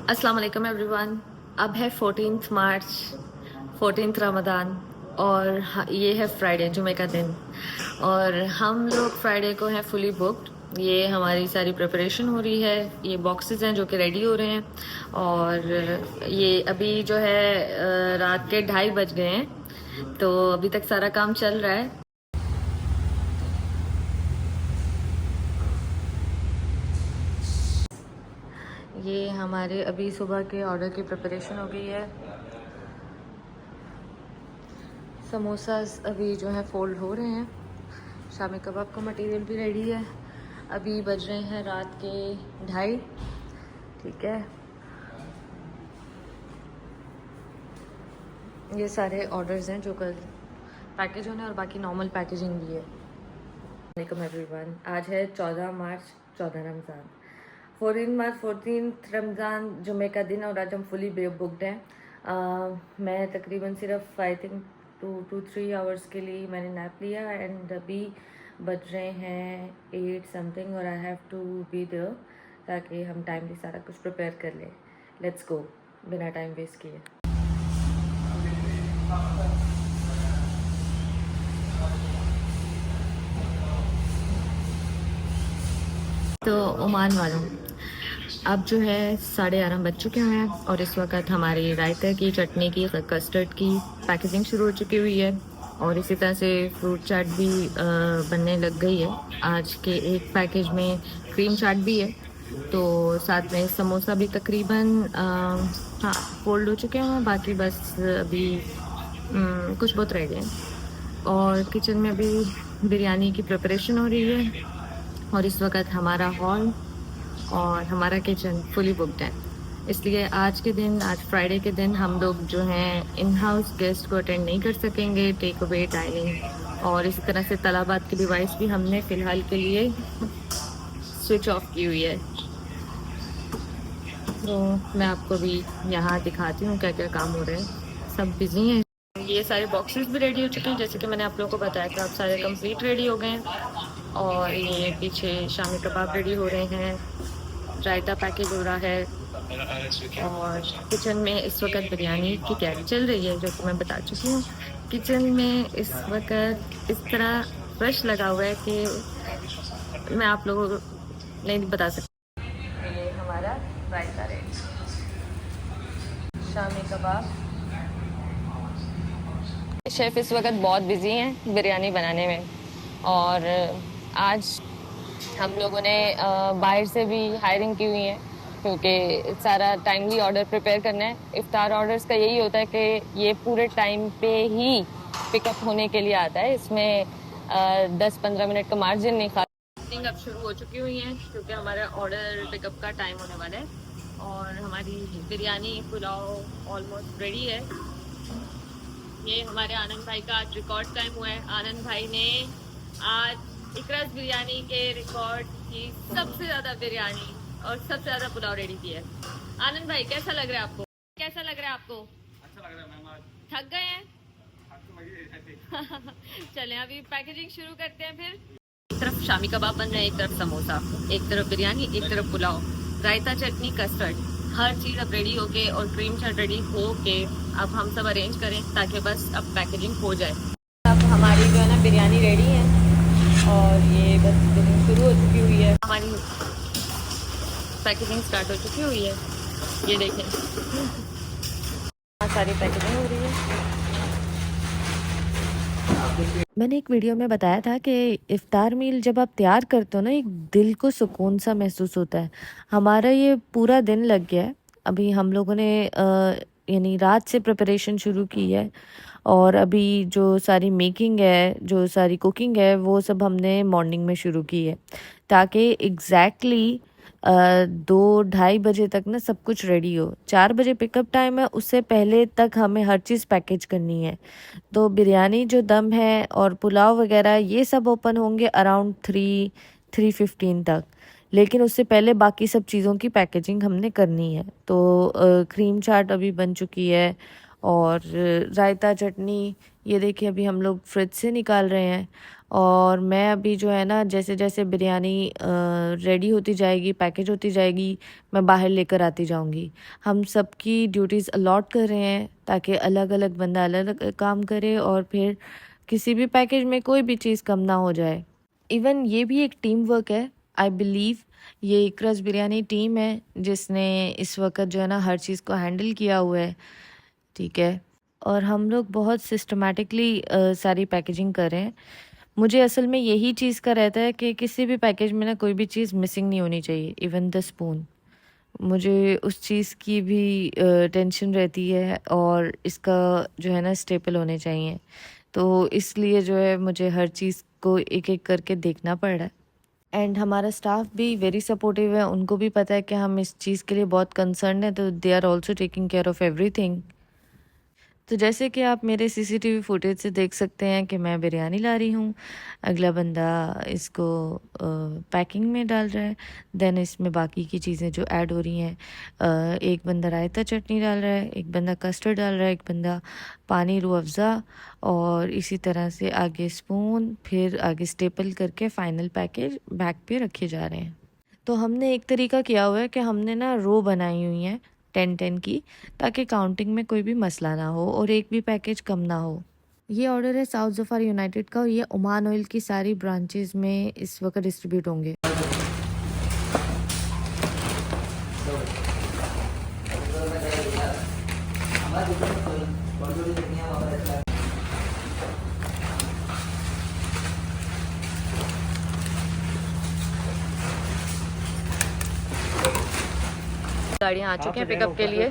अस्सलाम वालेकुम एवरीवन। अब है 14 मार्च, 14 रमज़ान और ये है फ्राइडे, जुमे का दिन। और हम लोग फ्राइडे को हैं फुली बुक्ड। ये हमारी सारी प्रिपरेशन हो रही है, ये बॉक्सेस हैं जो कि रेडी हो रहे हैं। और ये अभी जो है रात के 2:30 बज गए हैं, तो अभी तक सारा काम चल रहा है। ये हमारे अभी सुबह के ऑर्डर की प्रिपरेशन हो गई है। समोसास अभी जो है फोल्ड हो रहे हैं। शामी कबाब का मटेरियल भी रेडी है। अभी बज रहे हैं रात के 2:30। ठीक है, ये सारे ऑर्डर्स हैं जो कल पैकेज होने और बाकी नॉर्मल पैकेजिंग भी है। वालेकुम एवरीवन। आज है 14 मार्च, 14 रमज़ान। 14 मार्च 14 रमज़ान जुमे का दिन और आज हम फुली बुकड हैं। मैं तकरीबन सिर्फ आई थिंक 2 to 3 आवर्स के लिए मैंने नैप लिया एंड अभी बज रहे हैं 8 समथिंग और I have to be there ताकि हम टाइमली सारा कुछ प्रिपेयर कर लें। लेट्स गो, बिना टाइम वेस्ट किए। तो ओमान वालों, अब जो है 11:30 बज चुके हैं और इस वक्त हमारी रायता की, चटनी की, कस्टर्ड की पैकेजिंग शुरू हो चुकी हुई है। और इसी तरह से फ्रूट चाट भी बनने लग गई है। आज के एक पैकेज में क्रीम चाट भी है, तो साथ में समोसा भी तकरीबन हाँ फोल्ड हो चुके हैं। बाकी बस अभी कुछ बहुत रह गए हैं। और किचन में अभी बिरयानी की प्रिपरेशन हो रही है और इस वक्त हमारा हॉल और हमारा किचन फुली बुकड है। इसलिए आज के दिन, आज फ्राइडे के दिन हम लोग जो हैं इन हाउस गेस्ट को अटेंड नहीं कर सकेंगे, टेक अवे डाइनिंग। और इसी तरह से तलाबात की डिवाइस भी हमने फ़िलहाल के लिए स्विच ऑफ की हुई है। तो मैं आपको भी यहाँ दिखाती हूँ क्या क्या काम हो रहे हैं। सब बिज़ी हैं। ये सारे बॉक्सेस भी रेडी हो चुके हैं, जैसे कि मैंने आप लोगों को बताया था। अब सारे कंप्लीट रेडी हो गए हैं और ये पीछे शामी कबाब रेडी हो रहे हैं, रायता पैकेज हो रहा है और किचन में इस वक्त बिरयानी की तैयारी चल रही है, जो कि मैं बता चुकी हूँ। किचन में इस वक्त इस तरह फ्रेश लगा हुआ है कि मैं आप लोगों को नहीं बता सकती। ये हमारा रायता रेडी, शामी कबाब। शेफ़ इस वक्त बहुत बिज़ी हैं बिरयानी बनाने में। और आज हम लोगों ने बाहर से भी हायरिंग की हुई है, क्योंकि सारा टाइमली ऑर्डर प्रिपेयर करना है। इफ्तार ऑर्डर्स का यही होता है कि ये पूरे टाइम पे ही पिकअप होने के लिए आता है। इसमें 10-15 मिनट का मार्जिन नहीं खाता। अब शुरू हो चुकी हुई हैं क्योंकि हमारा ऑर्डर पिकअप का टाइम होने वाला है। और हमारी बिरयानी पुलाव ऑलमोस्ट रेडी है। ये हमारे आनंद भाई का आज रिकॉर्ड टाइम हुआ है। आनंद भाई ने आज इकरास बिरयानी के रिकॉर्ड की सबसे ज़्यादा बिरयानी और सबसे ज़्यादा पुलाव रेडी किया है। आनंद भाई, कैसा लग रहा है आपको? कैसा लग रहा है आपको? अच्छा लग रहा है मैम। आज थक गए हैं? थक तो लगी। चलें अभी पैकेजिंग शुरू करते हैं। फिर एक तरफ शामी कबाब बन रहे हैं, एक तरफ समोसा, एक तरफ बिरयानी, एक तरफ पुलाव, रायता, चटनी, कस्टर्ड, हर चीज़ अब रेडी होके और क्रीम चाट रेडी हो के अब हम सब अरेंज करें ताकि बस अब पैकेजिंग हो जाए। अब हमारी जो है ना बिरयानी रेडी है और ये बस बिरयानी शुरू हो चुकी हुई है। हमारी पैकेजिंग स्टार्ट हो चुकी हुई है, ये देखें सारी पैकेजिंग हो रही है। मैंने एक वीडियो में बताया था कि इफ़्तार मील जब आप तैयार करते हो ना, एक दिल को सुकून सा महसूस होता है। हमारा ये पूरा दिन लग गया है। अभी हम लोगों ने यानी रात से प्रिपरेशन शुरू की है और अभी जो सारी मेकिंग है, जो सारी कुकिंग है, वो सब हमने मॉर्निंग में शुरू की है ताकि एग्जैक्टली 2-2:30 बजे तक ना सब कुछ रेडी हो। 4 बजे पिकअप टाइम है, उससे पहले तक हमें हर चीज़ पैकेज करनी है। तो बिरयानी जो दम है और पुलाव वगैरह ये सब ओपन होंगे अराउंड 3-3:15 तक, लेकिन उससे पहले बाकी सब चीज़ों की पैकेजिंग हमने करनी है। तो क्रीम चाट अभी बन चुकी है और रायता, चटनी ये देखिए अभी हम लोग फ्रिज से निकाल रहे हैं। और मैं अभी जो है ना जैसे जैसे बिरयानी रेडी होती जाएगी, पैकेज होती जाएगी, मैं बाहर लेकर आती जाऊंगी। हम सबकी ड्यूटीज़ अलॉट कर रहे हैं ताकि अलग अलग बंदा अलग अलग काम करे और फिर किसी भी पैकेज में कोई भी चीज़ कम ना हो जाए। इवन ये भी एक टीम वर्क है। आई बिलीव ये इकरस बिरयानी टीम है जिसने इस वक्त जो है ना हर चीज़ को हैंडल किया हुआ है, ठीक है। और हम लोग बहुत सिस्टमेटिकली सारी पैकेजिंग कर रहे हैं। मुझे असल में यही चीज़ का रहता है कि किसी भी पैकेज में ना कोई भी चीज़ मिसिंग नहीं होनी चाहिए, इवन द स्पून। मुझे उस चीज़ की भी टेंशन रहती है और इसका जो है ना स्टेपल होने चाहिए। तो इसलिए जो है मुझे हर चीज़ को एक एक करके देखना पड़ रहा है। एंड हमारा स्टाफ भी वेरी सपोर्टिव है, उनको भी पता है कि हम इस चीज़ के लिए बहुत कंसर्न है, तो they are also taking care of everything. तो जैसे कि आप मेरे सीसीटीवी फुटेज से देख सकते हैं कि मैं बिरयानी ला रही हूँ, अगला बंदा इसको पैकिंग में डाल रहा है, देन इसमें बाकी की चीज़ें जो ऐड हो रही हैं, एक बंदा रायता चटनी डाल रहा है, एक बंदा कस्टर्ड डाल रहा है, एक बंदा पानी रूह अफ़ज़ा, और इसी तरह से आगे स्पून, फिर आगे स्टेपल करके फाइनल पैकेज बैग पे रखे जा रहे हैं। तो हमने एक तरीका किया हुआ है कि हमने ना रो बनाई हुई हैं 10-10 की, ताकि काउंटिंग में कोई भी मसला ना हो और एक भी पैकेज कम ना हो। ये ऑर्डर है साउथ ज़फ़ार यूनाइटेड का और ये ओमान ऑयल की सारी ब्रांचेस में इस वक्त डिस्ट्रीब्यूट होंगे। गाड़ियाँ आ चुकी हैं पिकअप के लिए।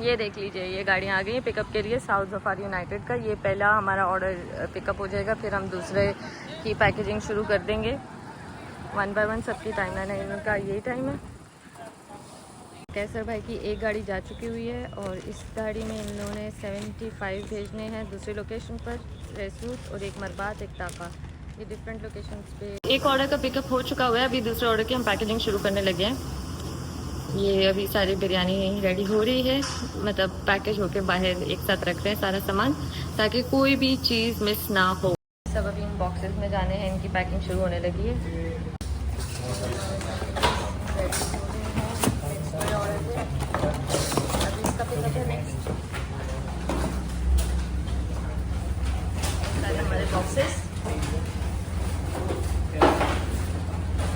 ये देख लीजिए, ये गाड़ियाँ आ गई हैं पिकअप के लिए साउथ ज़फ़ार यूनाइटेड का। ये पहला हमारा ऑर्डर पिकअप हो जाएगा, फिर हम दूसरे की पैकेजिंग शुरू कर देंगे। 1 बाय 1 सबकी टाइमलाइन है, इनका यही टाइम है। कैसर भाई की एक गाड़ी जा चुकी हुई है और इस गाड़ी में इन लोगों ने 75 भेजने हैं दूसरी लोकेशन पर, रेसूट, और एक मरबात, एक ताफा, ये डिफरेंट लोकेशंस पे। एक ऑर्डर का पिकअप हो चुका हुआ है, अभी दूसरे ऑर्डर की हम पैकेजिंग शुरू करने लगे हैं। ये अभी सारी बिरयानी रेडी हो रही है, मतलब पैकेज होके बाहर एक साथ रख रहे हैं सारा सामान ताकि कोई भी चीज़ मिस ना हो। सब अभी इन बॉक्सेस में जाने हैं, इनकी पैकिंग शुरू होने लगी है। अभी इसका पिकअप है नेक्स्ट, सारे हमारे बॉक्सेस।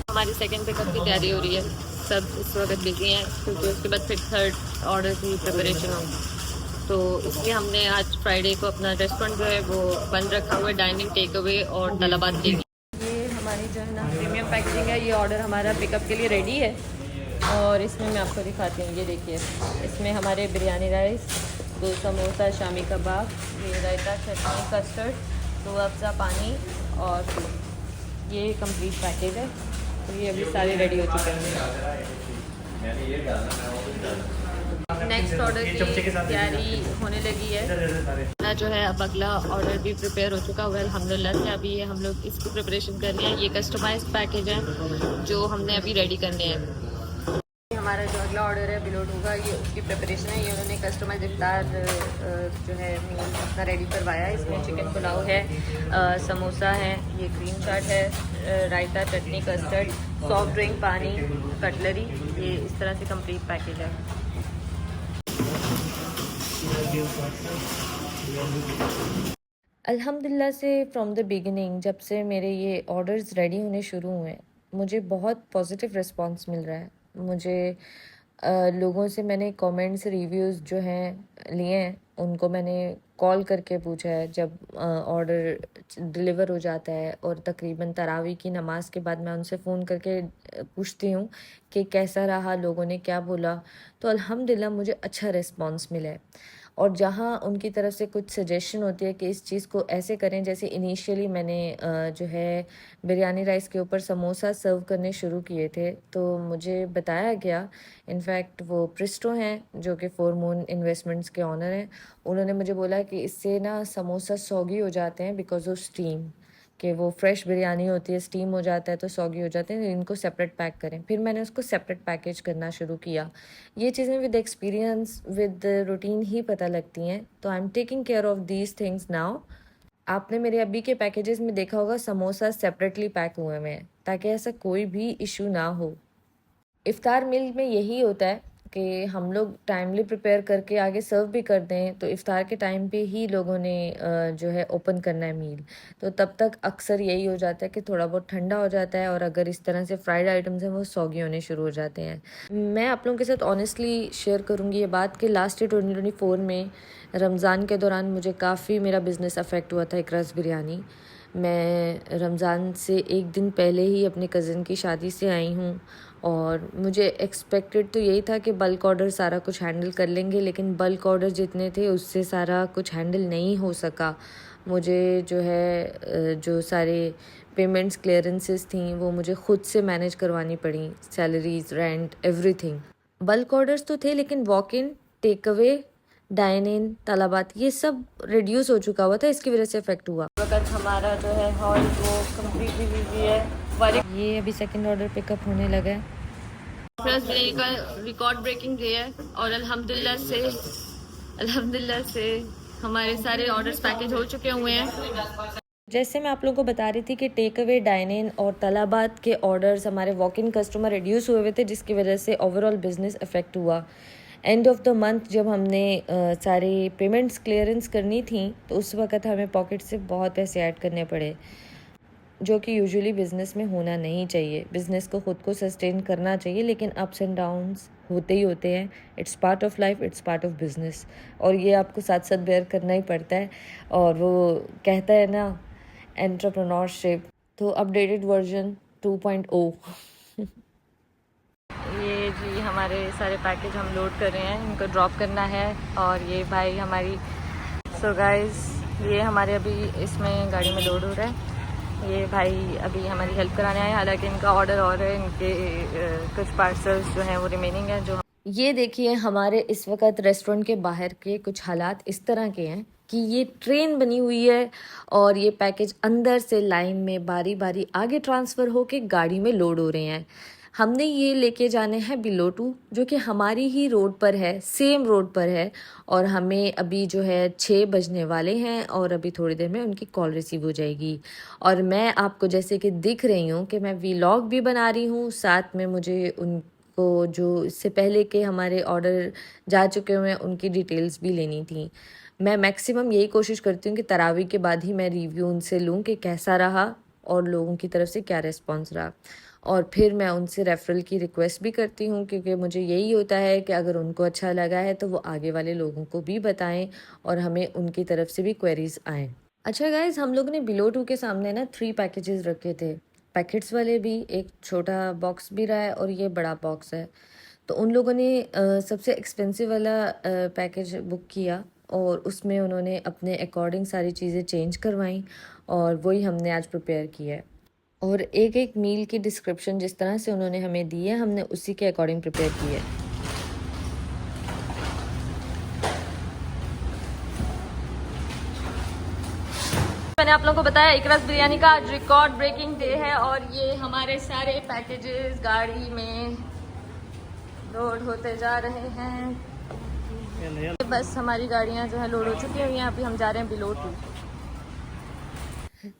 हमारी सेकंड पिकअप की तैयारी हो रही है, सब इस वक्त बिजी हैं क्योंकि उसके बाद फिर थर्ड ऑर्डर की प्रिपरेशन होगी। तो इसलिए हमने आज फ्राइडे को अपना रेस्टोरेंट जो है वो बंद रखा हुआ है, डाइनिंग, टेक अवे और तलबात के लिए। ये हमारी जो है ना प्रीमियम पैकेजिंग है। ये ऑर्डर हमारा पिकअप के लिए रेडी है और इसमें मैं आपको दिखाती हूँ। ये देखिए, इसमें हमारे बिरयानी राइस, 2 समोसा, शामी कबाब, ये रायता, चटनी, कस्टर्ड, रूह अफ़ज़ा, पानी और सूप, ये कंप्लीट पैकेज है। तो ये अभी सारे रेडी हो चुके हैं। नेक्स्ट ऑर्डर की तैयारी होने लगी है। जो है अब अगला ऑर्डर भी प्रिपेयर हो चुका हुआ है अल्हम्दुलिल्लाह से। अभी ये हम लोग इसकी प्रिपरेशन करनी है। ये कस्टमाइज्ड पैकेज है जो हमने अभी रेडी करने हैं। हमारा जो अगला ऑर्डर है बिलोड होगा, ये उसकी प्रिपरेशन है। ये उन्होंने कस्टमाइज इफ्तार जो है मील अपना रेडी करवाया है। इसमें चिकन पुलाव है, समोसा है, ये क्रीम चाट है, रायता, चटनी, कस्टर्ड, सॉफ्ट ड्रिंक, पानी, कटलरी, ये इस तरह से कंप्लीट पैकेज है। अल्हम्दुलिल्लाह से फ्रॉम द बिगिनिंग, जब से मेरे ये ऑर्डर्स रेडी होने शुरू हुए, मुझे बहुत पॉजिटिव रिस्पांस मिल रहा है। मुझे लोगों से मैंने कमेंट्स, रिव्यूज़ जो हैं लिए हैं, उनको मैंने कॉल करके पूछा है जब ऑर्डर डिलीवर हो जाता है, और तकरीबन तरावी की नमाज़ के बाद मैं उनसे फ़ोन करके पूछती हूँ कि कैसा रहा, लोगों ने क्या बोला। तो अल्हम्दुलिल्लाह मुझे अच्छा रिस्पांस मिला है। और जहाँ उनकी तरफ से कुछ सजेशन होती है कि इस चीज़ को ऐसे करें, जैसे इनिशियली मैंने जो है बिरयानी राइस के ऊपर समोसा सर्व करने शुरू किए थे, तो मुझे बताया गया, इनफैक्ट वो प्रिस्टो हैं जो कि 4 मून इन्वेस्टमेंट्स के ऑनर हैं, उन्होंने मुझे बोला कि इससे ना समोसा सौगी हो जाते हैं बिकॉज ऑफ स्टीम। कि वो फ्रेश बिरयानी होती है, स्टीम हो जाता है तो सॉगी हो जाते हैं, इनको सेपरेट पैक करें। फिर मैंने उसको सेपरेट पैकेज करना शुरू किया। ये चीज़ें विद एक्सपीरियंस, विद रूटीन ही पता लगती हैं। तो I am taking care of these things now. आपने मेरे अभी के पैकेजेस में देखा होगा समोसा सेपरेटली पैक हुए हुए हैं, ताकि ऐसा कोई भी इशू ना हो। इफ़्तार मील में यही होता है कि हम लोग टाइमली प्रिपेयर करके आगे सर्व भी कर दें, तो इफ़्तार के टाइम पे ही लोगों ने जो है ओपन करना है मील। तो तब तक अक्सर यही हो जाता है कि थोड़ा बहुत ठंडा हो जाता है, और अगर इस तरह से फ्राइड आइटम्स हैं वो सॉगी होने शुरू हो जाते हैं। मैं आप लोगों के साथ ऑनेस्टली शेयर करूँगी ये बात कि लास्ट ईयर 2024 में रमज़ान के दौरान मुझे काफ़ी मेरा बिज़नेस अफेक्ट हुआ था इकरास बिरयानी। मैं रमज़ान से एक दिन पहले ही अपने कज़न की शादी से आई हूँ, और मुझे एक्सपेक्टेड तो यही था कि बल्क ऑर्डर सारा कुछ हैंडल कर लेंगे, लेकिन बल्क ऑर्डर जितने थे उससे सारा कुछ हैंडल नहीं हो सका। मुझे जो है जो सारे पेमेंट्स क्लियरेंसेस थी वो मुझे ख़ुद से मैनेज करवानी पड़ी, salaries, rent, everything. Bulk orders तो थे, लेकिन walk in, take away, dine in, Talabat, ये सब रिड्यूस हो चुका हुआ था, इसकी वजह से इफेक्ट हुआ। वक्त हमारा जो है हॉल वो कम्प्लीटली बिजी है। ये अभी सेकंड ऑर्डर पिकअप होने लगा है। प्लस बिरयानी का रिकॉर्ड ब्रेकिंग डे है, और अल्हम्दुलिल्लाह से हमारे सारे ऑर्डर्स पैकेज हो चुके हुए हैं। जैसे मैं आप लोगों को बता रही थी कि टेक अवे, डाइन इन और तलाबात के ऑर्डर्स हमारे वॉक इन कस्टमर रिड्यूस हुए थे, जिसकी वजह से ओवरऑल बिजनेस अफेक्ट हुआ। एंड ऑफ द मंथ जब हमने सारे पेमेंट्स क्लियरेंस करनी थी, तो उस वक्त हमें पॉकेट से बहुत पैसे ऐड करने पड़े, जो कि यूजुअली बिज़नेस में होना नहीं चाहिए। बिज़नेस को ख़ुद को सस्टेन करना चाहिए, लेकिन अप्स एंड डाउन्स होते ही होते हैं। It's part of life, it's part of business, और ये आपको साथ साथ बेयर करना ही पड़ता है। और वो कहता है ना, एंटरप्रेन्योरशिप, तो अपडेटेड वर्जन 2.0। ये जी हमारे सारे पैकेज हम लोड कर रहे हैं, इनको ड्रॉप करना है। और ये भाई हमारी, सो गाइस ये हमारे अभी इसमें गाड़ी में लोड हो रहा है। ये भाई अभी हमारी हेल्प कराने आए, हालांकि इनका ऑर्डर और है, इनके कुछ पार्सल्स जो हैं वो रिमेनिंग है। जो ये देखिए हमारे इस वक्त रेस्टोरेंट के बाहर के कुछ हालात इस तरह के हैं कि ये ट्रेन बनी हुई है, और ये पैकेज अंदर से लाइन में बारी बारी आगे ट्रांसफ़र होके गाड़ी में लोड हो रहे हैं। हमने ये लेके जाने हैं बिलोटू, जो कि हमारी ही रोड पर है, सेम रोड पर है, और हमें अभी जो है 6 बजने वाले हैं, और अभी थोड़ी देर में उनकी कॉल रिसीव हो जाएगी। और मैं आपको जैसे कि दिख रही हूँ कि मैं वीलॉग भी बना रही हूँ, साथ में मुझे उनको जो इससे पहले के हमारे ऑर्डर जा चुके हुए हैं उनकी डिटेल्स भी लेनी थी। मैं मैक्सिमम यही कोशिश करती हूँ कि तरावी के बाद ही मैं रिव्यू उनसे लूँ कि कैसा रहा और लोगों की तरफ से क्या रिस्पॉन्स रहा, और फिर मैं उनसे रेफरल की रिक्वेस्ट भी करती हूँ, क्योंकि मुझे यही होता है कि अगर उनको अच्छा लगा है तो वो आगे वाले लोगों को भी बताएं, और हमें उनकी तरफ से भी क्वेरीज आएँ। अच्छा गाइज, हम लोगों ने बिलो 2 के सामने ना 3 पैकेजेस रखे थे, पैकेट्स वाले भी, एक छोटा बॉक्स भी रहा है, और ये बड़ा बॉक्स है। तो उन लोगों ने सबसे एक्सपेंसिव वाला पैकेज बुक किया, और उसमें उन्होंने अपने अकॉर्डिंग सारी चीज़ें चेंज करवाई, और वही हमने आज प्रिपेयर किया है। और एक एक मील की डिस्क्रिप्शन जिस तरह से उन्होंने हमें दी है, हमने उसी के अकॉर्डिंग प्रिपेयर की है। मैंने आप लोगों को बताया इकरास बिरयानी का आज रिकॉर्ड ब्रेकिंग डे है, और ये हमारे सारे पैकेजेस गाड़ी में लोड होते जा रहे हैं। बस हमारी गाड़ियाँ जो है लोड हो चुकी हुई हैं, अभी हम जा रहे हैं बिलो 2।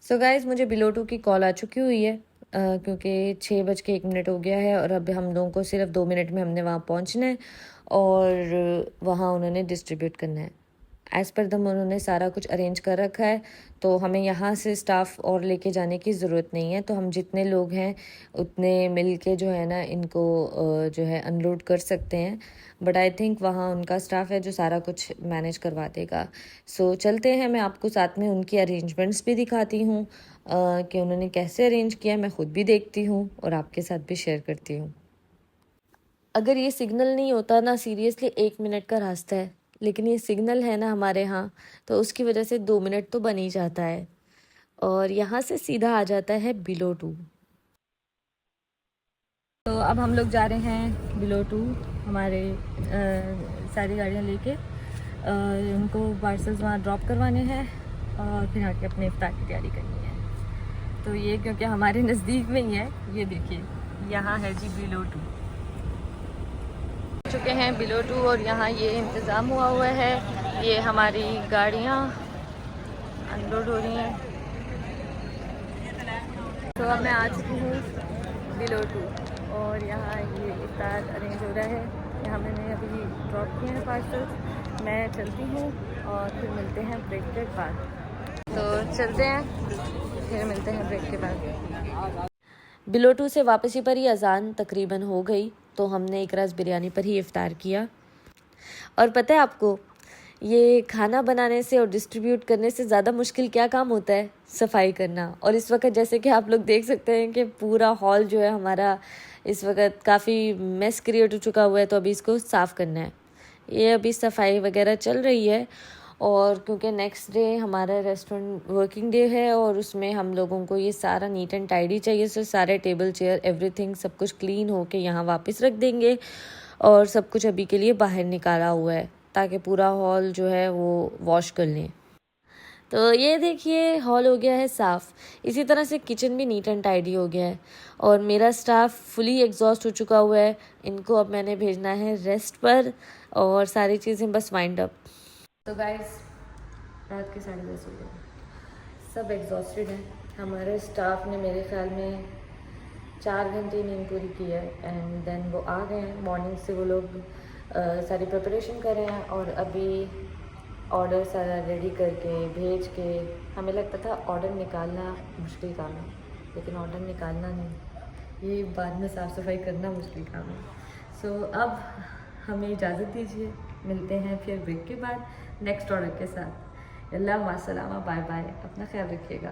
सो गाइज, मुझे बिलो 2 की कॉल आ चुकी हुई है, क्योंकि 6:01 हो गया है, और अब हम लोगों को सिर्फ 2 मिनट में हमने वहाँ पहुँचना है, और वहाँ उन्होंने डिस्ट्रीब्यूट करना है। एज़ पर दम उन्होंने सारा कुछ अरेंज कर रखा है, तो हमें यहाँ से स्टाफ और लेके जाने की ज़रूरत नहीं है। तो हम जितने लोग हैं उतने मिल के जो है ना इनको जो है अनलोड कर सकते हैं, बट आई थिंक वहाँ उनका स्टाफ है जो सारा कुछ मैनेज करवा देगा। सो चलते हैं, मैं आपको साथ में उनकी अरेंजमेंट्स भी दिखाती हूँ कि उन्होंने कैसे अरेंज किया, मैं ख़ुद भी देखती हूँ और आपके साथ भी शेयर करती हूँ। अगर ये सिग्नल नहीं होता ना, सीरियसली 1 मिनट का रास्ता है, लेकिन ये सिग्नल है ना हमारे यहाँ, तो उसकी वजह से 2 मिनट तो बन ही जाता है, और यहाँ से सीधा आ जाता है बिलो 2। तो अब हम लोग जा रहे हैं बिलो 2, हमारे सारी गाड़ियाँ लेके उनको पार्सल्स वहाँ ड्रॉप करवाने हैं, और फिर आके अपने इफ्तार की तैयारी करनी है। तो ये क्योंकि हमारे नज़दीक में ही है, ये देखिए यहाँ है जी बिलो 2 चुके हैं बिलो 2 और यहाँ ये इंतज़ाम हुआ है, ये हमारी गाड़ियाँ अनलोड हो रही हैं। तो अब मैं आ चुकी हूँ बिलो 2 और यहाँ ये इफ्तार अरेंज हो रहा है। यहाँ मैंने अभी ड्रॉप किए हैं पार्सल, मैं चलती हूँ और फिर मिलते हैं ब्रेक के बाद। तो चलते हैं, फिर मिलते हैं ब्रेक के बाद। बिलो 2 से वापसी पर ही अजान तकरीबन हो गई, तो हमने एक रस बिरयानी पर ही इफ्तार किया। और पता है आपको, ये खाना बनाने से और डिस्ट्रीब्यूट करने से ज़्यादा मुश्किल क्या काम होता है? सफाई करना। और इस वक्त जैसे कि आप लोग देख सकते हैं कि पूरा हॉल जो है हमारा इस वक्त काफ़ी मेस क्रिएट हो चुका हुआ है, तो अभी इसको साफ़ करना है। ये अभी सफाई वगैरह चल रही है, और क्योंकि नेक्स्ट डे हमारा रेस्टोरेंट वर्किंग डे है और उसमें हम लोगों को ये सारा नीट एंड टाइडी चाहिए। सो सारे टेबल चेयर एवरीथिंग सब कुछ क्लीन होके यहाँ वापस रख देंगे, और सब कुछ अभी के लिए बाहर निकाला हुआ है ताकि पूरा हॉल जो है वो वॉश कर लें। तो ये देखिए हॉल हो गया है साफ़। इसी तरह से किचन भी नीट एंड टाइडी हो गया है, और मेरा स्टाफ फुली एग्जॉस्ट हो चुका हुआ है। इनको अब मैंने भेजना है रेस्ट पर, और सारी चीज़ें बस वाइंड अप। तो गाइस रात के 10:30 हो गए, सब एग्जॉस्टेड हैं। हमारे स्टाफ ने मेरे ख्याल में 4 घंटे नींद पूरी की है, एंड देन वो आ गए हैं। मॉर्निंग से वो लोग सारी प्रिपरेशन कर रहे हैं, और अभी ऑर्डर सारा रेडी करके भेज के, हमें लगता था ऑर्डर निकालना मुश्किल काम है, लेकिन ऑर्डर निकालना नहीं, ये बाद में साफ़ सफाई करना मुश्किल काम है। सो अब हमें इजाज़त दीजिए, मिलते हैं फिर ब्रेक के बाद नेक्स्ट ऑर्डर के साथ। अल्लाह मासलामा, बाय बाय, अपना ख्याल रखिएगा।